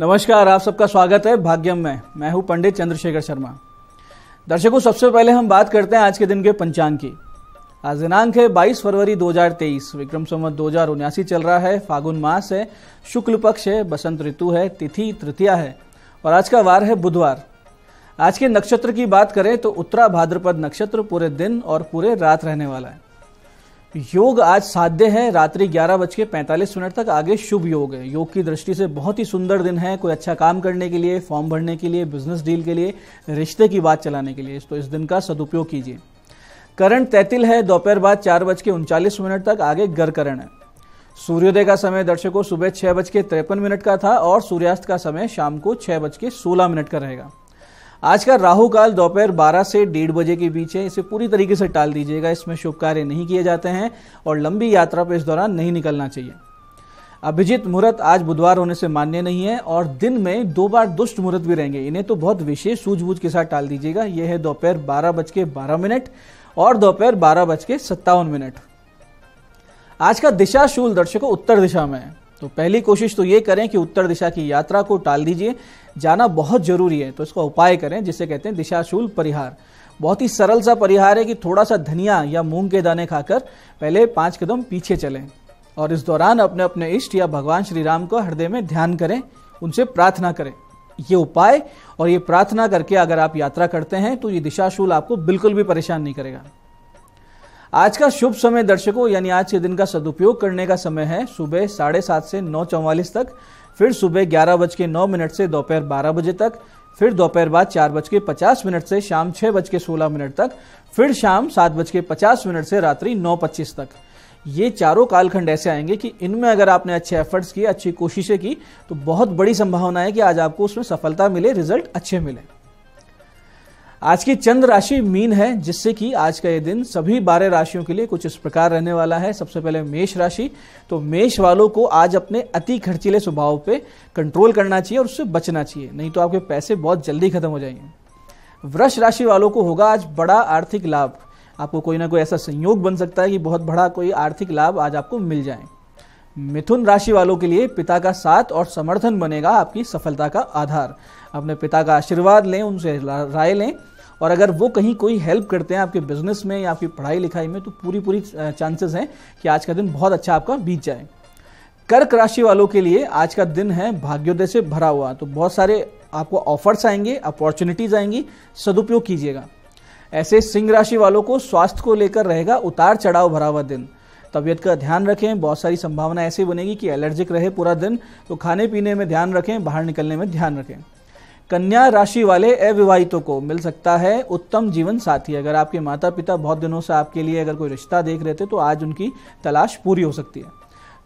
नमस्कार, आप सबका स्वागत है भाग्यम में। मैं हूं पंडित चंद्रशेखर शर्मा। दर्शकों, सबसे पहले हम बात करते हैं आज के दिन के पंचांग की। आज दिनांक है 22 फरवरी 2023, विक्रम संवत 2079 चल रहा है। फागुन मास है, शुक्ल पक्ष है, बसंत ऋतु है, तिथि तृतीया है और आज का वार है बुधवार। आज के नक्षत्र की बात करें तो उत्तरा भाद्रपद नक्षत्र पूरे दिन और पूरे रात रहने वाला है। योग आज साध्य है, रात्रि 11:45 तक आगे शुभ योग है। योग की दृष्टि से बहुत ही सुंदर दिन है, कोई अच्छा काम करने के लिए, फॉर्म भरने के लिए, बिजनेस डील के लिए, रिश्ते की बात चलाने के लिए, तो इस दिन का सदुपयोग कीजिए। करण तैतिल है, दोपहर बाद 4:39 तक आगे गर करण है। सूर्योदय का समय दर्शकों सुबह 6:53 का था और सूर्यास्त का समय शाम को 6:16 का रहेगा। आज का राहु काल दोपहर 12 से 1:30 बजे के बीच है। इसे पूरी तरीके से टाल दीजिएगा, इसमें शुभ कार्य नहीं किए जाते हैं और लंबी यात्रा पर इस दौरान नहीं निकलना चाहिए। अभिजीत मुहूर्त आज बुधवार होने से मान्य नहीं है और दिन में 2 बार दुष्ट मुहूर्त भी रहेंगे। इन्हें तो बहुत विशेष सूझबूझ के साथ टाल दीजिएगा। यह है दोपहर 12:12 और दोपहर 12:57। आज का दिशा शूल दर्शकों उत्तर दिशा में है, तो पहली कोशिश तो ये करें कि उत्तर दिशा की यात्रा को टाल दीजिए। जाना बहुत जरूरी है, तो इसका उपाय करें जिसे कहते हैं दिशाशूल परिहार। बहुत ही सरल सा परिहार है कि थोड़ा सा धनिया या मूंग के दाने खाकर पहले 5 कदम पीछे चलें और इस दौरान अपने अपने इष्ट या भगवान श्री राम को हृदय में ध्यान करें, उनसे प्रार्थना करें। ये उपाय और ये प्रार्थना करके अगर आप यात्रा करते हैं तो ये दिशाशूल आपको बिल्कुल भी परेशान नहीं करेगा। आज का शुभ समय दर्शकों यानी आज के दिन का सदुपयोग करने का समय है सुबह 7:30 से 9:44 तक, फिर सुबह 11:09 से दोपहर 12 बजे तक, फिर दोपहर बाद 4:50 से शाम 6:16 तक, फिर शाम 7:50 से रात्रि 9:25 तक। ये चारों कालखंड ऐसे आएंगे कि इनमें अगर आपने अच्छे एफर्ट्स किए, अच्छी कोशिशें की तो बहुत बड़ी संभावना है कि आज आपको उसमें सफलता मिले, रिजल्ट अच्छे मिले। आज की चंद्र राशि मीन है, जिससे कि आज का ये दिन सभी 12 राशियों के लिए कुछ इस प्रकार रहने वाला है। सबसे पहले मेष राशि, तो मेष वालों को आज अपने अति खर्चीले स्वभाव पे कंट्रोल करना चाहिए और उससे बचना चाहिए, नहीं तो आपके पैसे बहुत जल्दी खत्म हो जाएंगे। वृष राशि वालों को होगा आज बड़ा आर्थिक लाभ। आपको कोई ना कोई ऐसा संयोग बन सकता है कि बहुत बड़ा कोई आर्थिक लाभ आज आपको मिल जाए। मिथुन राशि वालों के लिए पिता का साथ और समर्थन बनेगा आपकी सफलता का आधार। अपने पिता का आशीर्वाद लें, उनसे राय लें और अगर वो कहीं कोई हेल्प करते हैं आपके बिजनेस में या आपकी पढ़ाई लिखाई में तो पूरी चांसेस हैं कि आज का दिन बहुत अच्छा आपका बीत जाए। कर्क राशि वालों के लिए आज का दिन है भाग्योदय से भरा हुआ, तो बहुत सारे आपको ऑफर्स आएंगे, अपॉर्चुनिटीज आएंगी, सदुपयोग कीजिएगा। ऐसे सिंह राशि वालों को स्वास्थ्य को लेकर रहेगा उतार चढ़ाव भरा हुआ दिन। तबीयत का ध्यान रखें, बहुत सारी संभावना ऐसी बनेगी कि एलर्जिक रहे पूरा दिन, तो खाने पीने में ध्यान रखें, बाहर निकलने में ध्यान रखें। कन्या राशि वाले अविवाहितों को मिल सकता है उत्तम जीवन साथी। अगर आपके माता पिता बहुत दिनों से आपके लिए अगर कोई रिश्ता देख रहे थे तो आज उनकी तलाश पूरी हो सकती है।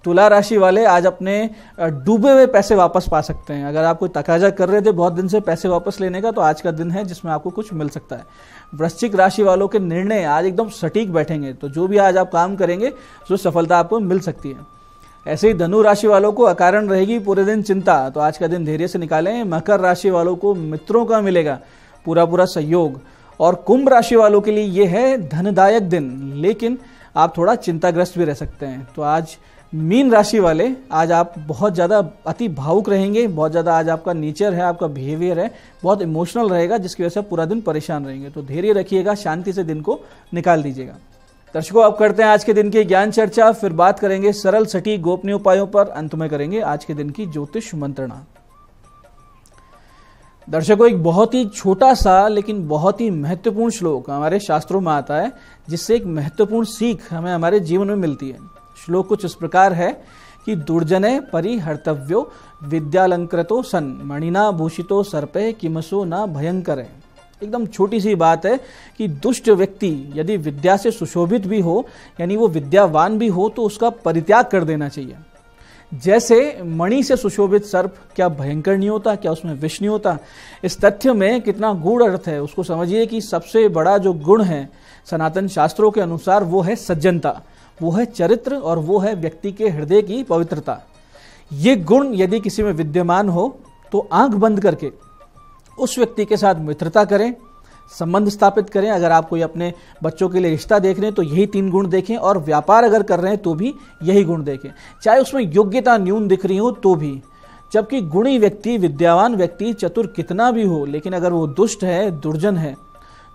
तुला राशि वाले आज अपने डूबे हुए पैसे वापस पा सकते हैं। अगर आप कोई तकाजा कर रहे थे बहुत दिन से पैसे वापस लेने का, तो आज का दिन है जिसमें आपको कुछ मिल सकता है। वृश्चिक राशि वालों के निर्णय आज एकदम सटीक बैठेंगे, तो जो भी आज आप काम करेंगे उसमें सफलता आपको मिल सकती है। ऐसे ही धनु राशि वालों को अकारण रहेगी पूरे दिन चिंता, तो आज का दिन धैर्य से निकालें। मकर राशि वालों को मित्रों का मिलेगा पूरा सहयोग और कुंभ राशि वालों के लिए ये है धनदायक दिन, लेकिन आप थोड़ा चिंताग्रस्त भी रह सकते हैं। तो आज मीन राशि वाले आज आप बहुत ज़्यादा अति भावुक रहेंगे, बहुत ज़्यादा आज आपका नेचर है, आपका बिहेवियर है बहुत इमोशनल रहेगा, जिसकी वजह से पूरा दिन परेशान रहेंगे। तो धैर्य रखिएगा, शांति से दिन को निकाल दीजिएगा। दर्शकों, अब करते हैं आज के दिन की ज्ञान चर्चा, फिर बात करेंगे सरल सटीक गोपनीय उपायों पर, अंत में करेंगे आज के दिन की ज्योतिष मंत्रणा। दर्शकों, एक बहुत ही छोटा सा लेकिन बहुत ही महत्वपूर्ण श्लोक हमारे शास्त्रों में आता है, जिससे एक महत्वपूर्ण सीख हमें हमारे जीवन में मिलती है। श्लोक कुछ इस प्रकार है कि दुर्जने परिहर्तव्यो विद्यालंकृतो सन मणिना भूषितो सर्पे किमसो न भयंकर। एकदम छोटी सी बात है कि दुष्ट व्यक्ति यदि विद्या से सुशोभित भी हो, यानी वो विद्यावान भी हो, तो उसका परित्याग कर देना चाहिए। जैसे मणि से सुशोभित सर्प क्या भयंकर नहीं होता, क्या उसमें विष नहीं होता? इस तथ्य में कितना गूढ़ अर्थ है उसको समझिए कि सबसे बड़ा जो गुण है सनातन शास्त्रों के अनुसार वो है सज्जनता, वो है चरित्र और वो है व्यक्ति के हृदय की पवित्रता। ये गुण यदि किसी में विद्यमान हो तो आंख बंद करके उस व्यक्ति के साथ मित्रता करें, संबंध स्थापित करें। अगर आप कोई अपने बच्चों के लिए रिश्ता देख रहे हैं तो यही 3 गुण देखें, और व्यापार अगर कर रहे हैं तो भी यही गुण देखें। चाहे उसमें योग्यता न्यून दिख रही हो तो भी, जबकि गुणी व्यक्ति, विद्यावान व्यक्ति, चतुर कितना भी हो, लेकिन अगर वो दुष्ट है, दुर्जन है,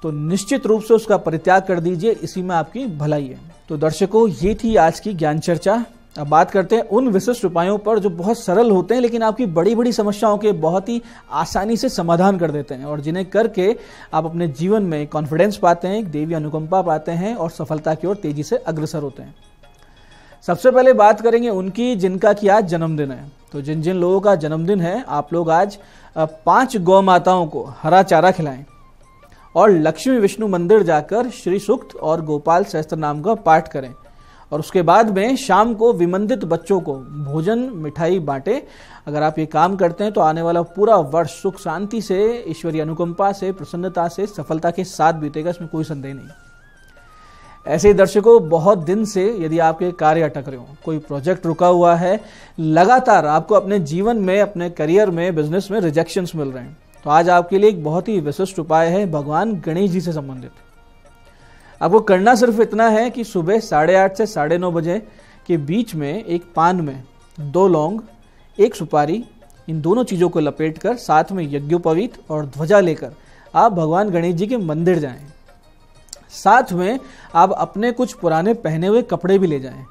तो निश्चित रूप से उसका परित्याग कर दीजिए, इसी में आपकी भलाई है। तो दर्शकों, ये थी आज की ज्ञान चर्चा। अब बात करते हैं उन विशिष्ट उपायों पर जो बहुत सरल होते हैं, लेकिन आपकी बड़ी बड़ी समस्याओं के बहुत ही आसानी से समाधान कर देते हैं, और जिन्हें करके आप अपने जीवन में कॉन्फिडेंस पाते हैं, देवी अनुकंपा पाते हैं और सफलता की ओर तेजी से अग्रसर होते हैं। सबसे पहले बात करेंगे उनकी जिनका कि आज जन्मदिन है। तो जिन जिन लोगों का जन्मदिन है, आप लोग आज 5 गौ माताओं को हरा चारा खिलाएं और लक्ष्मी विष्णु मंदिर जाकर श्री सूक्त और गोपाल सहस्त्र नाम का पाठ करें, और उसके बाद में शाम को विमंदित बच्चों को भोजन मिठाई बांटे। अगर आप ये काम करते हैं तो आने वाला पूरा वर्ष सुख शांति से, ईश्वरीय अनुकंपा से, प्रसन्नता से, सफलता के साथ बीतेगा, इसमें कोई संदेह नहीं। ऐसे ही दर्शकों, बहुत दिन से यदि आपके कार्य अटक रहे हो, कोई प्रोजेक्ट रुका हुआ है, लगातार आपको अपने जीवन में, अपने करियर में, बिजनेस में रिजेक्शंस मिल रहे हैं, तो आज आपके लिए एक बहुत ही विशिष्ट उपाय है भगवान गणेश जी से संबंधित। आपको करना सिर्फ इतना है कि सुबह 8:30 से 9:30 बजे के बीच में एक पान में 2 लौंग, 1 सुपारी, इन दोनों चीज़ों को लपेटकर साथ में यज्ञोपवीत और ध्वजा लेकर आप भगवान गणेश जी के मंदिर जाएं। साथ में आप अपने कुछ पुराने पहने हुए कपड़े भी ले जाएं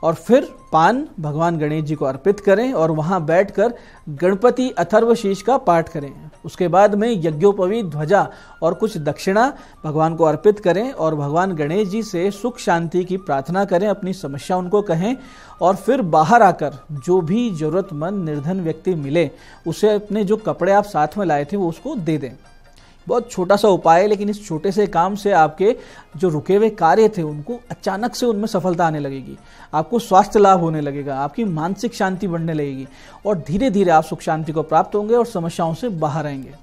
और फिर पान भगवान गणेश जी को अर्पित करें और वहां बैठकर गणपति अथर्वशीष का पाठ करें। उसके बाद में यज्ञोपवीत, ध्वजा और कुछ दक्षिणा भगवान को अर्पित करें और भगवान गणेश जी से सुख शांति की प्रार्थना करें, अपनी समस्या उनको कहें, और फिर बाहर आकर जो भी जरूरतमंद निर्धन व्यक्ति मिले उसे अपने जो कपड़े आप साथ में लाए थे वो उसको दे दें। बहुत छोटा सा उपाय है, लेकिन इस छोटे से काम से आपके जो रुके हुए कार्य थे उनको अचानक से उनमें सफलता आने लगेगी, आपको स्वास्थ्य लाभ होने लगेगा, आपकी मानसिक शांति बढ़ने लगेगी और धीरे धीरे आप सुख शांति को प्राप्त होंगे और समस्याओं से बाहर आएंगे।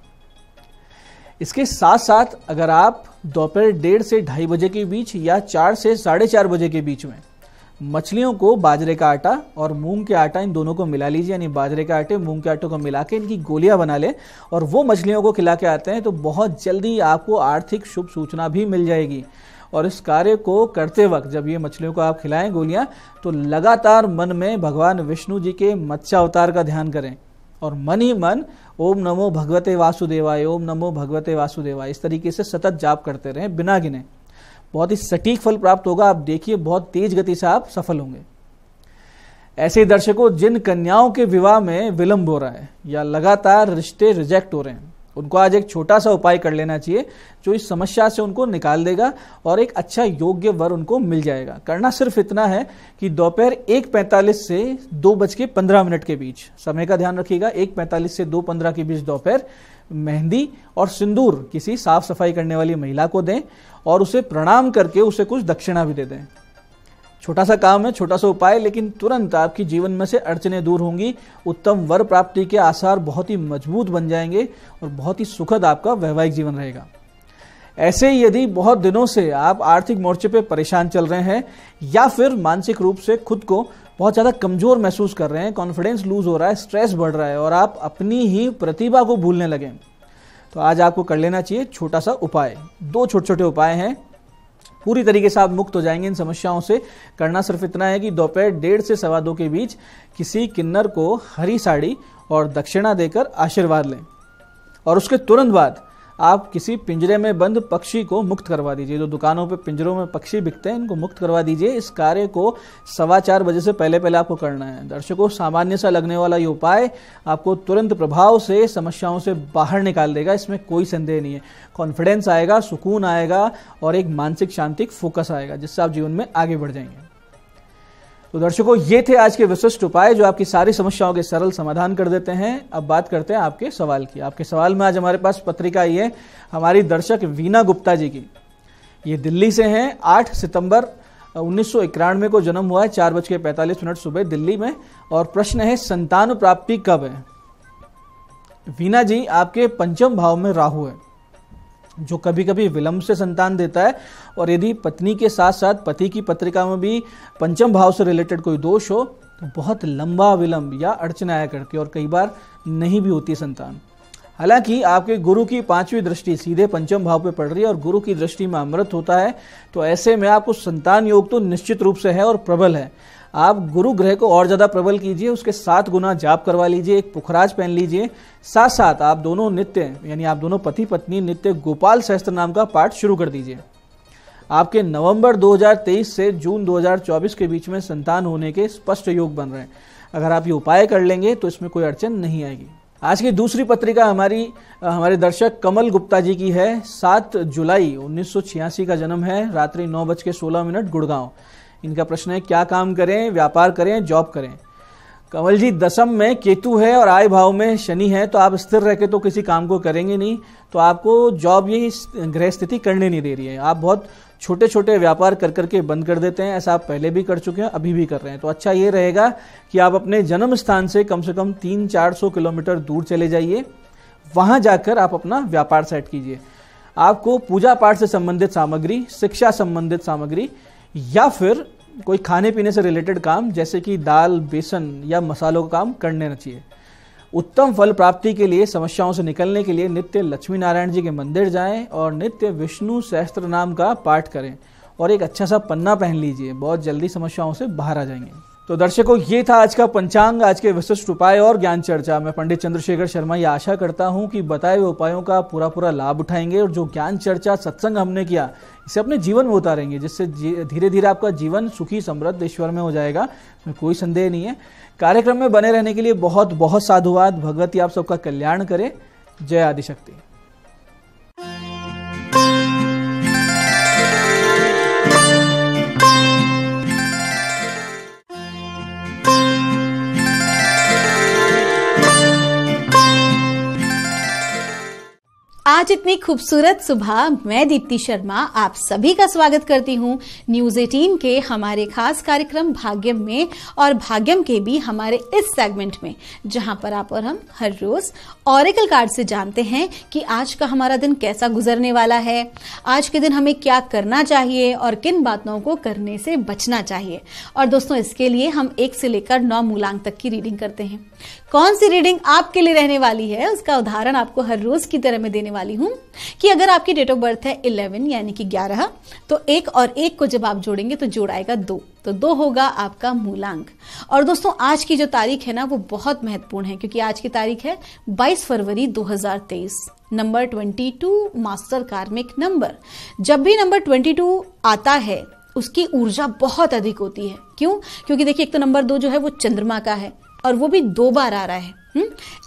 इसके साथ साथ अगर आप दोपहर 1:30 से 2:30 बजे के बीच या 4 से 4:30 बजे के बीच में मछलियों को बाजरे का आटा और मूंग के आटा, इन दोनों को मिला लीजिए, यानी बाजरे के आटे मूंग के आटे को मिला के इनकी गोलियां बना ले और वो मछलियों को खिला के आते हैं, तो बहुत जल्दी आपको आर्थिक शुभ सूचना भी मिल जाएगी। और इस कार्य को करते वक्त जब ये मछलियों को आप खिलाएं गोलियां, तो लगातार मन में भगवान विष्णु जी के मत्स्य अवतार का ध्यान करें और मन ही मन ओम नमो भगवते वासुदेवाय, ओम नमो भगवते वासुदेवाय, इस तरीके से सतत जाप करते रहें बिना गिने। बहुत ही सटीक फल प्राप्त होगा। आप देखिए, बहुत तेज गति से आप सफल होंगे। ऐसे दर्शकों, जिन कन्याओं के विवाह में विलंब हो रहा है या लगातार रिश्ते रिजेक्ट हो रहे हैं, उनको आज एक छोटा सा उपाय कर लेना चाहिए जो इस समस्या से उनको निकाल देगा और एक अच्छा योग्य वर उनको मिल जाएगा। करना सिर्फ इतना है कि दोपहर 1:45 से 2:15 के बीच, समय का ध्यान रखिएगा, 1:45 से 2:15 के बीच दोपहर मेहंदी और सिंदूर किसी साफ सफाई करने वाली महिला को दें और उसे प्रणाम करके उसे कुछ दक्षिणा भी दे दें। छोटा सा काम है, छोटा सा उपाय, लेकिन तुरंत आपकी जीवन में से अड़चनें दूर होंगी, उत्तम वर प्राप्ति के आसार बहुत ही मजबूत बन जाएंगे और बहुत ही सुखद आपका वैवाहिक जीवन रहेगा। ऐसे ही यदि बहुत दिनों से आप आर्थिक मोर्चे पे परेशान चल रहे हैं या फिर मानसिक रूप से खुद को बहुत ज़्यादा कमजोर महसूस कर रहे हैं, कॉन्फिडेंस लूज हो रहा है, स्ट्रेस बढ़ रहा है और आप अपनी ही प्रतिभा को भूलने लगे, तो आज आपको कर लेना चाहिए छोटा सा उपाय। 2 छोटे छोटे उपाय हैं, पूरी तरीके से आप मुक्त हो जाएंगे इन समस्याओं से। करना सिर्फ इतना है कि दोपहर 1:30 से 2:15 के बीच किसी किन्नर को हरी साड़ी और दक्षिणा देकर आशीर्वाद लें और उसके तुरंत बाद आप किसी पिंजरे में बंद पक्षी को मुक्त करवा दीजिए। जो दुकानों पे पिंजरों में पक्षी बिकते हैं, इनको मुक्त करवा दीजिए। इस कार्य को 4:15 बजे से पहले आपको करना है। दर्शकों, सामान्य सा लगने वाला ये उपाय आपको तुरंत प्रभाव से समस्याओं से बाहर निकाल देगा, इसमें कोई संदेह नहीं है। कॉन्फिडेंस आएगा, सुकून आएगा और एक मानसिक शांति, फोकस आएगा, जिससे आप जीवन में आगे बढ़ जाएंगे। तो दर्शकों, ये थे आज के विशिष्ट उपाय जो आपकी सारी समस्याओं के सरल समाधान कर देते हैं। अब बात करते हैं आपके सवाल की। आपके सवाल में आज हमारे पास पत्रिका आई है हमारी दर्शक वीना गुप्ता जी की। ये दिल्ली से हैं। 8 सितंबर 1991 को जन्म हुआ है, 4:45 सुबह दिल्ली में। और प्रश्न है, संतान प्राप्ति कब है? वीना जी, आपके पंचम भाव में राहु है जो कभी कभी विलंब से संतान देता है, और यदि पत्नी के साथ साथ पति की पत्रिका में भी पंचम भाव से रिलेटेड कोई दोष हो तो बहुत लंबा विलंब या अड़चन आया करती है और कई बार नहीं भी होती संतान। हालांकि आपके गुरु की 5वीं दृष्टि सीधे पंचम भाव पे पड़ रही है और गुरु की दृष्टि में अमृत होता है, तो ऐसे में आपको संतान योग तो निश्चित रूप से है और प्रबल है। आप गुरु ग्रह को और ज्यादा प्रबल कीजिए, उसके 7 गुना जाप करवा लीजिए, एक पुखराज पहन लीजिए। साथ साथ आप दोनों नित्य यानी आप दोनों पति पत्नी नित्य गोपाल सहस्त्र नाम का पाठ शुरू कर दीजिए। आपके नवंबर 2023 से जून 2024 के बीच में संतान होने के स्पष्ट योग बन रहे हैं। अगर आप ये उपाय कर लेंगे तो इसमें कोई अड़चन नहीं आएगी। आज की दूसरी पत्रिका हमारे दर्शक कमल गुप्ता जी की है। 7 जुलाई 1986 का जन्म है, रात्रि 9:16 गुड़गांव। इनका प्रश्न है, क्या काम करें, व्यापार करें, जॉब करें। कमल जी, दशम में केतु है और आय भाव में शनि है, तो आप स्थिर रह के तो किसी काम को करेंगे नहीं, तो आपको जॉब ये ग्रह स्थिति करने नहीं दे रही है। आप बहुत छोटे छोटे व्यापार कर करके बंद कर देते हैं। ऐसा आप पहले भी कर चुके हैं, अभी भी कर रहे हैं। तो अच्छा ये रहेगा कि आप अपने जन्म स्थान से कम 300-400 किलोमीटर दूर चले जाइए, वहां जाकर आप अपना व्यापार सेट कीजिए। आपको पूजा पाठ से संबंधित सामग्री, शिक्षा संबंधित सामग्री या फिर कोई खाने पीने से रिलेटेड काम जैसे कि दाल, बेसन या मसालों का काम करने चाहिए। उत्तम फल प्राप्ति के लिए, समस्याओं से निकलने के लिए नित्य लक्ष्मी नारायण जी के मंदिर जाएं और नित्य विष्णु सहस्त्र नाम का पाठ करें और एक अच्छा सा पन्ना पहन लीजिए। बहुत जल्दी समस्याओं से बाहर आ जाएंगे। तो दर्शकों, ये था आज का पंचांग, आज के विशिष्ट उपाय और ज्ञान चर्चा। मैं पंडित चंद्रशेखर शर्मा ये आशा करता हूं कि बताए हुए उपायों का पूरा लाभ उठाएंगे और जो ज्ञान चर्चा सत्संग हमने किया इसे अपने जीवन में उतारेंगे, जिससे धीरे धीरे आपका जीवन सुखी समृद्ध ईश्वर में हो जाएगा। इसमें कोई संदेह नहीं है। कार्यक्रम में बने रहने के लिए बहुत बहुत साधुवाद। भगवती आप सबका कल्याण करे। जय आदिशक्ति। आज इतनी खूबसूरत सुबह मैं दीप्ति शर्मा आप सभी का स्वागत करती हूँ न्यूज़ 18 के हमारे खास कार्यक्रम भाग्यम में और भाग्यम के भी हमारे इस सेगमेंट में, जहां पर आप और हम हर रोज ऑरेकल कार्ड से जानते हैं कि आज का हमारा दिन कैसा गुजरने वाला है, आज के दिन हमें क्या करना चाहिए और किन बातों को करने से बचना चाहिए। और दोस्तों, इसके लिए हम 1 से लेकर 9 मूलांक तक की रीडिंग करते हैं। कौन सी रीडिंग आपके लिए रहने वाली है उसका उदाहरण आपको हर रोज की तरह मैं देने वाली हूं कि अगर आपकी डेट ऑफ बर्थ है 11 यानी कि 11, तो 1 और 1 को जब आप जोड़ेंगे तो जोड़ आएगा 2, तो 2 होगा आपका मूलांक। और दोस्तों, आज की जो तारीख है ना वो बहुत महत्वपूर्ण है, क्योंकि आज की तारीख है 22 फरवरी 2023। नंबर 22 मास्टर कार्मिक नंबर। जब भी नंबर 22 आता है उसकी ऊर्जा बहुत अधिक होती है। क्यों? क्योंकि देखिए, एक तो नंबर 2 जो है वो चंद्रमा का है और वो भी 2 बार आ रहा है।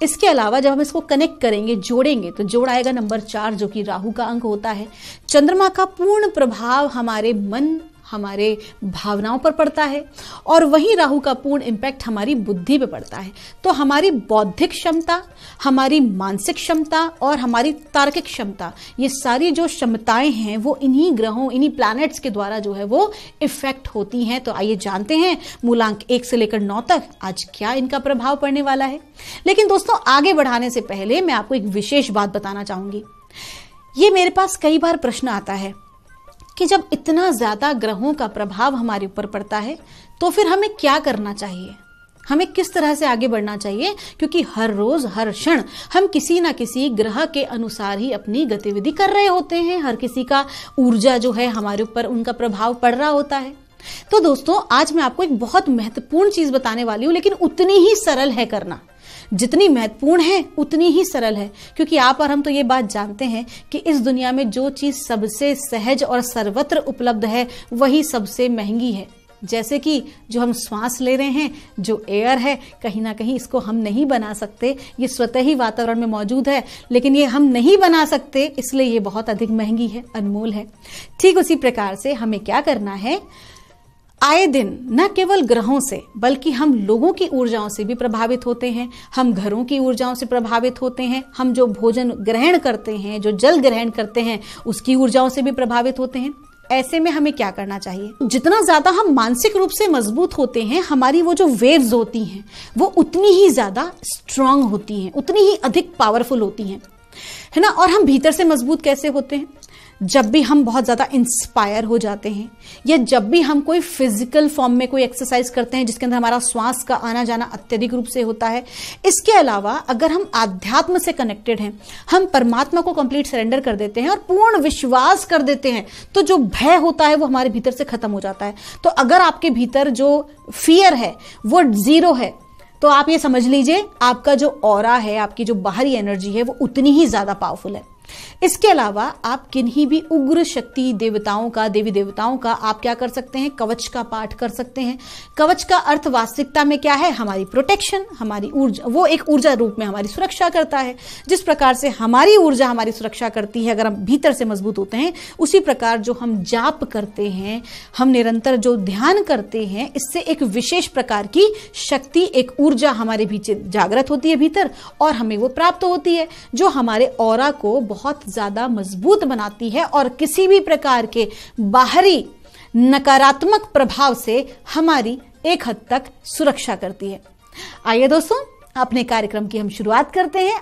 इसके अलावा जब हम इसको कनेक्ट करेंगे, जोड़ेंगे, तो जोड़ आएगा नंबर 4 जो कि राहु का अंक होता है। चंद्रमा का पूर्ण प्रभाव हमारे मन, हमारे भावनाओं पर पड़ता है और वहीं राहु का पूर्ण इम्पैक्ट हमारी बुद्धि पे पड़ता है। तो हमारी बौद्धिक क्षमता, हमारी मानसिक क्षमता और हमारी तार्किक क्षमता, ये सारी जो क्षमताएं हैं वो इन्हीं ग्रहों, इन्हीं प्लैनेट्स के द्वारा जो है वो इफेक्ट होती हैं। तो आइए जानते हैं मूलांक 1 से लेकर 9 तक आज क्या इनका प्रभाव पड़ने वाला है। लेकिन दोस्तों, आगे बढ़ाने से पहले मैं आपको एक विशेष बात बताना चाहूंगी। ये मेरे पास कई बार प्रश्न आता है कि जब इतना ज्यादा ग्रहों का प्रभाव हमारे ऊपर पड़ता है तो फिर हमें क्या करना चाहिए, हमें किस तरह से आगे बढ़ना चाहिए, क्योंकि हर रोज हर क्षण हम किसी ना किसी ग्रह के अनुसार ही अपनी गतिविधि कर रहे होते हैं। हर किसी का ऊर्जा जो है हमारे ऊपर उनका प्रभाव पड़ रहा होता है। तो दोस्तों, आज मैं आपको एक बहुत महत्वपूर्ण चीज बताने वाली हूं, लेकिन उतनी ही सरल है करना। जितनी महत्वपूर्ण है उतनी ही सरल है, क्योंकि आप और हम तो ये बात जानते हैं कि इस दुनिया में जो चीज सबसे सहज और सर्वत्र उपलब्ध है वही सबसे महंगी है। जैसे कि जो हम श्वास ले रहे हैं, जो एयर है, कहीं ना कहीं इसको हम नहीं बना सकते, ये स्वतः ही वातावरण में मौजूद है, लेकिन ये हम नहीं बना सकते, इसलिए ये बहुत अधिक महंगी है, अनमोल है। ठीक उसी प्रकार से हमें क्या करना है, आए दिन न केवल ग्रहों से बल्कि हम लोगों की ऊर्जाओं से भी प्रभावित होते हैं, हम घरों की ऊर्जाओं से प्रभावित होते हैं, हम जो भोजन ग्रहण करते हैं, जो जल ग्रहण करते हैं, उसकी ऊर्जाओं से भी प्रभावित होते हैं। ऐसे में हमें क्या करना चाहिए, जितना ज्यादा हम मानसिक रूप से मजबूत होते हैं, हमारी वो जो वेव्स होती हैं वो उतनी ही ज्यादा स्ट्रांग होती हैं, उतनी ही अधिक पावरफुल होती हैं, है ना। और हम भीतर से मजबूत कैसे होते हैं, जब भी हम बहुत ज़्यादा इंस्पायर हो जाते हैं या जब भी हम कोई फिजिकल फॉर्म में कोई एक्सरसाइज करते हैं जिसके अंदर हमारा श्वास का आना जाना अत्यधिक रूप से होता है। इसके अलावा अगर हम आध्यात्म से कनेक्टेड हैं, हम परमात्मा को कंप्लीट सरेंडर कर देते हैं और पूर्ण विश्वास कर देते हैं, तो जो भय होता है वो हमारे भीतर से खत्म हो जाता है। तो अगर आपके भीतर जो फियर है वो 0 है, तो आप ये समझ लीजिए आपका जो ऑरा है, आपकी जो बाहरी एनर्जी है वो उतनी ही ज्यादा पावरफुल है। इसके अलावा आप किन्हीं भी उग्र शक्ति देवताओं का, देवी देवताओं का आप क्या कर सकते हैं, कवच का पाठ कर सकते हैं। कवच का अर्थ वास्तविकता में क्या है, हमारी प्रोटेक्शन, हमारी ऊर्जा, वो एक ऊर्जा रूप में हमारी सुरक्षा करता है। जिस प्रकार से हमारी ऊर्जा हमारी सुरक्षा करती है अगर हम भीतर से मजबूत होते हैं, उसी प्रकार जो हम जाप करते हैं, हम निरंतर जो ध्यान करते हैं, इससे एक विशेष प्रकार की शक्ति, एक ऊर्जा हमारे भीतर जागृत होती है भीतर, और हमें वो प्राप्त होती है जो हमारे ऑरा को बहुत ज्यादा मजबूत बनाती है और किसी भी प्रकार के बाहरी नकारात्मक प्रभाव से हमारी एक हद तक सुरक्षा करती है। आइए दोस्तों, अपने कार्यक्रम की हम शुरुआत करते हैं।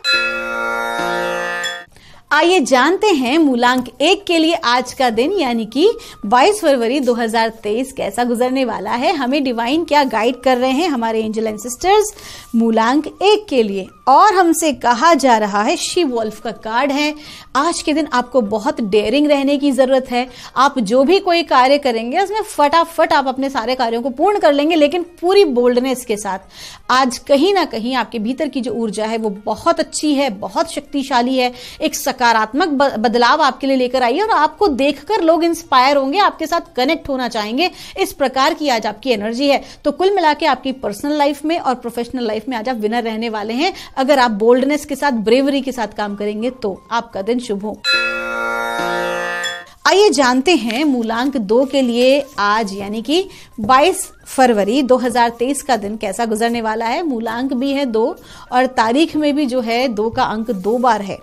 आइए जानते हैं मूलांक 1 के लिए आज का दिन यानी कि 22 फरवरी 2023 कैसा गुजरने वाला है। हमें डिवाइन क्या गाइड कर रहे हैं हमारे एंजल एंड सिस्टर्स मूलांक 1 के लिए। और हमसे कहा जा रहा है, शी वॉल्फ का कार्ड है। आज के दिन आपको बहुत डेयरिंग रहने की जरूरत है। आप जो भी कोई कार्य करेंगे उसमें फटाफट आप अपने सारे कार्यों को पूर्ण कर लेंगे, लेकिन पूरी बोल्डनेस के साथ। आज कहीं ना कहीं आपके भीतर की जो ऊर्जा है वो बहुत अच्छी है, बहुत शक्तिशाली है। एक सकारात्मक बदलाव आपके लिए लेकर आई है और आपको देखकर लोग इंस्पायर होंगे, आपके साथ कनेक्ट होना चाहेंगे। इस प्रकार की आज आपकी एनर्जी है। तो कुल मिला के आपकी पर्सनल लाइफ में और प्रोफेशनल लाइफ में आज आप विनर रहने वाले हैं। अगर आप बोल्डनेस के साथ, ब्रेवरी के साथ काम करेंगे तो आपका दिन शुभ हो। आइए जानते हैं मूलांक 2 के लिए आज यानी कि 22 फरवरी 2023 का दिन कैसा गुजरने वाला है। मूलांक भी है 2 और तारीख में भी जो है 2 का अंक 2 बार है।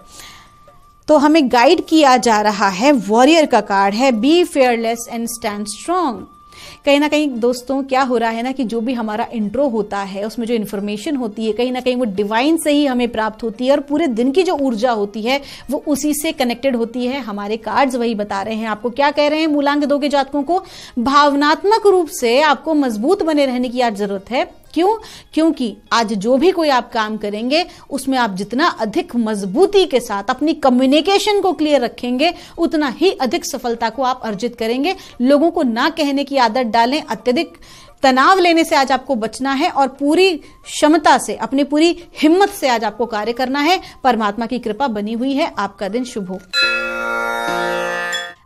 तो हमें गाइड किया जा रहा है, वॉरियर का कार्ड है, be fearless and stand strong. कहीं ना कहीं दोस्तों क्या हो रहा है ना कि जो भी हमारा इंट्रो होता है उसमें जो इन्फॉर्मेशन होती है कहीं ना कहीं वो डिवाइन से ही हमें प्राप्त होती है और पूरे दिन की जो ऊर्जा होती है वो उसी से कनेक्टेड होती है। हमारे कार्ड्स वही बता रहे हैं। आपको क्या कह रहे हैं मूलांक 2 के जातकों को, भावनात्मक रूप से आपको मजबूत बने रहने की आज जरूरत है। क्यों? क्योंकि आज जो भी कोई आप काम करेंगे उसमें आप जितना अधिक मजबूती के साथ अपनी कम्युनिकेशन को क्लियर रखेंगे उतना ही अधिक सफलता को आप अर्जित करेंगे। लोगों को ना कहने की आदत डालें, अत्यधिक तनाव लेने से आज आपको बचना है और पूरी क्षमता से, अपनी पूरी हिम्मत से आज आपको कार्य करना है। परमात्मा की कृपा बनी हुई है। आपका दिन शुभ हो।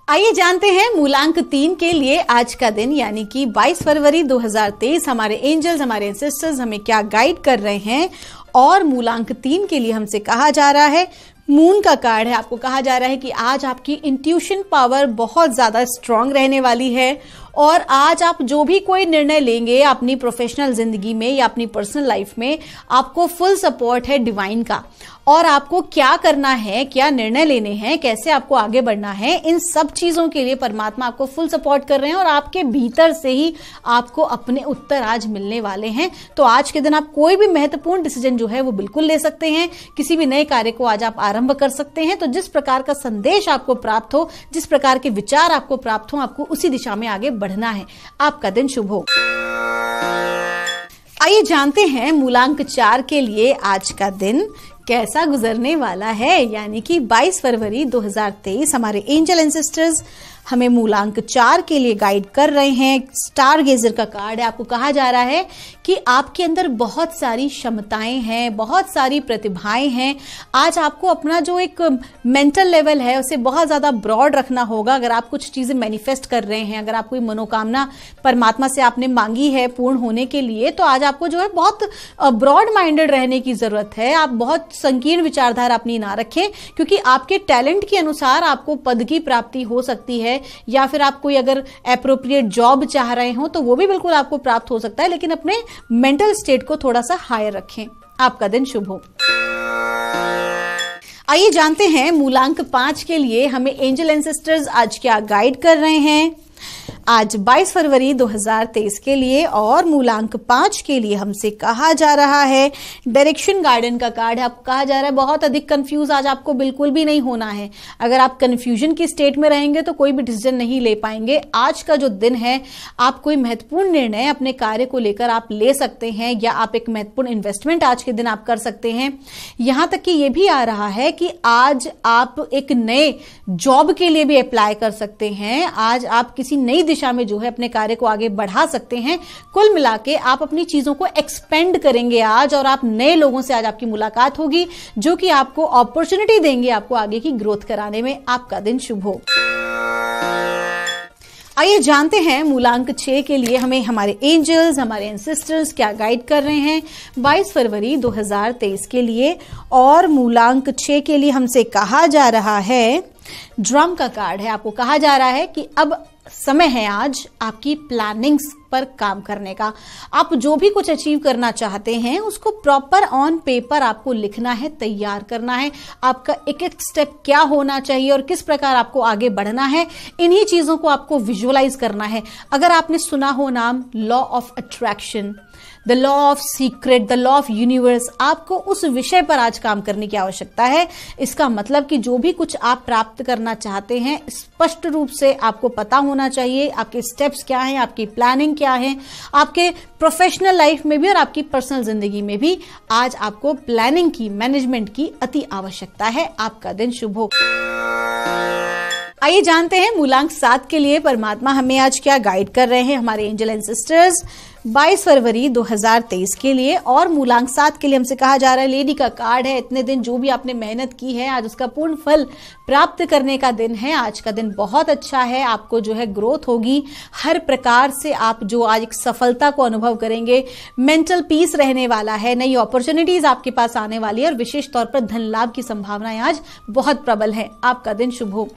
आइए जानते हैं मूलांक 3 के लिए आज का दिन यानी कि 22 फरवरी 2023 हमारे एंजल्स, हमारे एंसेस्टर्स हमें क्या गाइड कर रहे हैं। और मूलांक 3 के लिए हमसे कहा जा रहा है, मून का कार्ड है। आपको कहा जा रहा है कि आज आपकी इंट्यूशन पावर बहुत ज्यादा स्ट्रांग रहने वाली है और आज आप जो भी कोई निर्णय लेंगे अपनी प्रोफेशनल जिंदगी में या अपनी पर्सनल लाइफ में, आपको फुल सपोर्ट है डिवाइन का। और आपको क्या करना है, क्या निर्णय लेने हैं, कैसे आपको आगे बढ़ना है, इन सब चीजों के लिए परमात्मा आपको फुल सपोर्ट कर रहे हैं और आपके भीतर से ही आपको अपने उत्तर आज मिलने वाले हैं। तो आज के दिन आप कोई भी महत्वपूर्ण डिसीजन जो है वो बिल्कुल ले सकते हैं। किसी भी नए कार्य को आज आप आरंभ कर सकते हैं। तो जिस प्रकार का संदेश आपको प्राप्त हो, जिस प्रकार के विचार आपको प्राप्त हो, आपको उसी दिशा में आगे बढ़ना है। आपका दिन शुभ हो। आइए जानते हैं मूलांक 4 के लिए आज का दिन कैसा गुजरने वाला है यानी कि 22 फरवरी 2023 हमारे एंजल एंड सिस्टर्स हमें मूलांक 4 के लिए गाइड कर रहे हैं। स्टार गेजर का कार्ड है। आपको कहा जा रहा है कि आपके अंदर बहुत सारी क्षमताएं हैं, बहुत सारी प्रतिभाएं हैं। आज आपको अपना जो एक मेंटल लेवल है उसे बहुत ज्यादा ब्रॉड रखना होगा। अगर आप कुछ चीजें मैनिफेस्ट कर रहे हैं, अगर आप कोई मनोकामना परमात्मा से आपने मांगी है पूर्ण होने के लिए, तो आज आपको जो है बहुत ब्रॉड माइंडेड रहने की जरूरत है। आप बहुत संकीर्ण विचारधारा अपनी ना रखें, क्योंकि आपके टैलेंट के अनुसार आपको पद की प्राप्ति हो सकती है, या फिर आप कोई अगर एप्रोप्रिएट जॉब चाह रहे हो तो वो भी बिल्कुल आपको प्राप्त हो सकता है। लेकिन अपने मेंटल स्टेट को थोड़ा सा हायर रखें। आपका दिन शुभ हो। आइए जानते हैं मूलांक 5 के लिए हमें एंजल एंसेस्टर्स आज क्या गाइड कर रहे हैं। आज 22 फरवरी 2023 के लिए और मूलांक 5 के लिए हमसे कहा जा रहा है, डायरेक्शन गार्डन का कार्ड है। आपको कहा जा रहा है बहुत अधिक कंफ्यूज आज आपको बिल्कुल भी नहीं होना है। अगर आप कंफ्यूजन की स्टेट में रहेंगे तो कोई भी डिसीजन नहीं ले पाएंगे। आज का जो दिन है, आप कोई महत्वपूर्ण निर्णय अपने कार्य को लेकर आप ले सकते हैं, या आप एक महत्वपूर्ण इन्वेस्टमेंट आज के दिन आप कर सकते हैं। यहां तक कि यह भी आ रहा है कि आज आप एक नए जॉब के लिए भी अप्लाई कर सकते हैं। आज आप किसी नई दिशा में जो है अपने कार्य को आगे बढ़ा सकते हैं। कुल मिला के आप अपनी चीजों को एक्सपेंड करेंगे आज, और आप नए लोगों से आज आपकी मुलाकात होगी जो कि आपको अपॉर्चुनिटी देंगे आपको आगे की ग्रोथ कराने में। आपका दिन शुभ हो। आइए जानते हैं मूलांक 6 के लिए हमें हमारे एंजल्स, हमारे एंसेस्टर्स क्या गाइड कर रहे हैं 22 फरवरी 2023 के लिए। और मूलांक 6 के लिए हमसे कहा जा रहा है, ड्रम का कार्ड है। आपको कहा जा रहा है कि अब समय है आज आपकी प्लानिंग्स पर काम करने का। आप जो भी कुछ अचीव करना चाहते हैं उसको प्रॉपर ऑन पेपर आपको लिखना है, तैयार करना है। आपका एक एक स्टेप क्या होना चाहिए और किस प्रकार आपको आगे बढ़ना है, इन्हीं चीजों को आपको विजुअलाइज करना है। अगर आपने सुना हो नाम law of attraction, the law of secret, the law of universe, आपको उस विषय पर आज काम करने की आवश्यकता है। इसका मतलब कि जो भी कुछ आप प्राप्त करना चाहते हैं स्पष्ट रूप से आपको पता होना चाहिए। आपके स्टेप्स क्या हैं, आपकी प्लानिंग क्या है, आपके प्रोफेशनल लाइफ में भी और आपकी पर्सनल जिंदगी में भी आज आपको प्लानिंग की, मैनेजमेंट की अति आवश्यकता है। आपका दिन शुभ हो। आइए जानते हैं मूलांक 7 के लिए परमात्मा हमें आज क्या गाइड कर रहे हैं, हमारे एंजल एंड सिस्टर्स 22 फरवरी 2023 के लिए। और मूलांक 7 के लिए हमसे कहा जा रहा है, लेडी का कार्ड है। इतने दिन जो भी आपने मेहनत की है आज उसका पूर्ण फल प्राप्त करने का दिन है। आज का दिन बहुत अच्छा है, आपको जो है ग्रोथ होगी हर प्रकार से। आप जो आज एक सफलता को अनुभव करेंगे, मेंटल पीस रहने वाला है, नई अपॉर्चुनिटीज आपके पास आने वाली है और विशेष तौर पर धन लाभ की संभावनाएं आज बहुत प्रबल है। आपका दिन शुभ हो।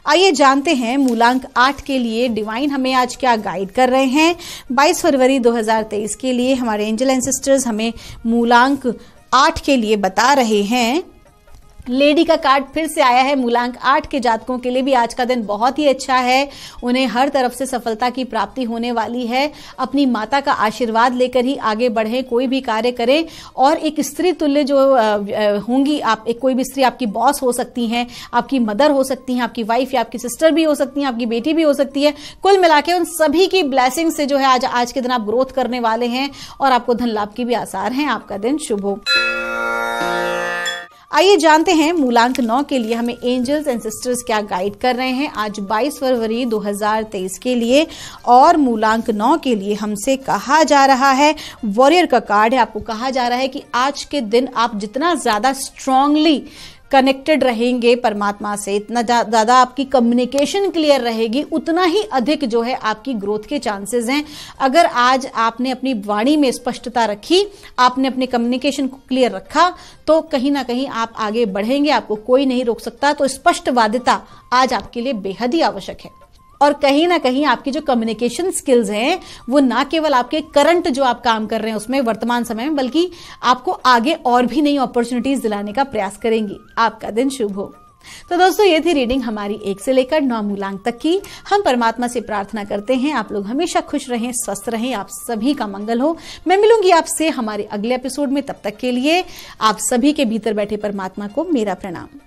आइए जानते हैं मूलांक 8 के लिए डिवाइन हमें आज क्या गाइड कर रहे हैं 22 फरवरी 2023 के लिए। हमारे एंजल एंड सिस्टर्स हमें मूलांक 8 के लिए बता रहे हैं, लेडी का कार्ड फिर से आया है। मूलांक 8 के जातकों के लिए भी आज का दिन बहुत ही अच्छा है। उन्हें हर तरफ से सफलता की प्राप्ति होने वाली है। अपनी माता का आशीर्वाद लेकर ही आगे बढ़ें, कोई भी कार्य करें। और एक स्त्री तुल्य जो होंगी आप, एक कोई भी स्त्री आपकी बॉस हो सकती हैं, आपकी मदर हो सकती हैं, आपकी वाइफ या आपकी सिस्टर भी हो सकती हैं, आपकी बेटी भी हो सकती है। कुल मिला के उन सभी की ब्लेसिंग से जो है आज के दिन आप ग्रोथ करने वाले हैं और आपको धन लाभ की भी आसार हैं। आपका दिन शुभ हो। आइए जानते हैं मूलांक 9 के लिए हमें एंजल्स एंड सिस्टर्स क्या गाइड कर रहे हैं आज 22 फरवरी 2023 के लिए। और मूलांक 9 के लिए हमसे कहा जा रहा है, वॉरियर का कार्ड है। आपको कहा जा रहा है कि आज के दिन आप जितना ज्यादा स्ट्रांगली कनेक्टेड रहेंगे परमात्मा से, इतना ज्यादा आपकी कम्युनिकेशन क्लियर रहेगी, उतना ही अधिक जो है आपकी ग्रोथ के चांसेस हैं। अगर आज आपने अपनी वाणी में स्पष्टता रखी, आपने अपने कम्युनिकेशन को क्लियर रखा, तो कहीं ना कहीं आप आगे बढ़ेंगे, आपको कोई नहीं रोक सकता। तो स्पष्टवादिता आज आपके लिए बेहद ही आवश्यक है। और कहीं ना कहीं आपकी जो कम्युनिकेशन स्किल्स हैं वो ना केवल आपके करंट जो आप काम कर रहे हैं उसमें वर्तमान समय में, बल्कि आपको आगे और भी नई अपॉर्चुनिटीज दिलाने का प्रयास करेंगी। आपका दिन शुभ हो। तो दोस्तों, ये थी रीडिंग हमारी 1 से लेकर 9 मूलांक तक की। हम परमात्मा से प्रार्थना करते हैं आप लोग हमेशा खुश रहें, स्वस्थ रहें, आप सभी का मंगल हो। मैं मिलूंगी आपसे हमारे अगले एपिसोड में। तब तक के लिए आप सभी के भीतर बैठे परमात्मा को मेरा प्रणाम।